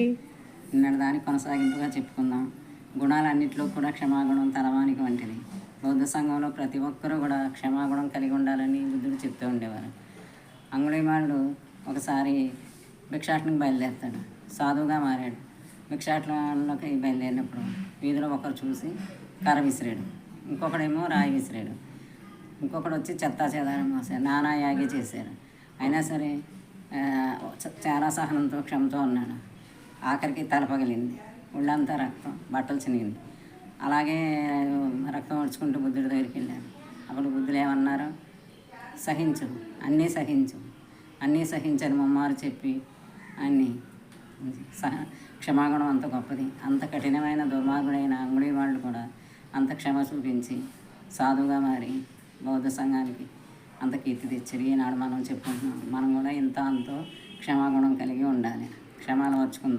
నిన్నటి దానికి కొనసాగింపుగా చెప్పుకుందాం. గుణాలన్నింటిలో కూడా క్షమాగుణం తలవానికి వంటిది. బౌద్ధ సంఘంలో ప్రతి ఒక్కరూ కూడా క్షమాగుణం కలిగి ఉండాలని బుద్ధుడు చెప్తూ ఉండేవారు. అంగుళీమాలుడు ఒకసారి భిక్షాటనకి బయలుదేరుతాడు. సాధువుగా మారాడు. భిక్షాటనలోకి బయలుదేరినప్పుడు వీధిలో ఒకరు చూసి కర్ర విసిరాడు, ఇంకొకడేమో రాయి విసిరాడు, ఇంకొకడు వచ్చి చెత్తా చెదారం మోసారు, నానా యాగి చేశారు. అయినా సరే చాలా సహనంతో క్షమతో ఉన్నాడు. ఆఖరికి తల పగిలింది, ఒళ్ళంతా రక్తం, బట్టలు చినిగింది. అలాగే రక్తం ఓడ్చుకుంటూ బుద్ధుడి దగ్గరికి వెళ్ళారు. అప్పుడు బుద్ధుడు ఏమన్నారు? సహించు, అన్నీ సహించని ముమ్మారు చెప్పి అన్నీ క్షమాగుణం అంత గొప్పది. అంత కఠినమైన దుర్మార్గుడైన అంగుళీ వాళ్ళు కూడా అంత క్షమ చూపించి సాధువుగా మారి బౌద్ధ సంఘానికి అంత కీర్తి తెచ్చారు. ఈనాడు మనం చెప్పుకుంటున్నాం. మనం కూడా ఇంత అంతో క్షమాగుణం కలిగి ఉండాలి. క్షమాలు వచ్చుకుందాం.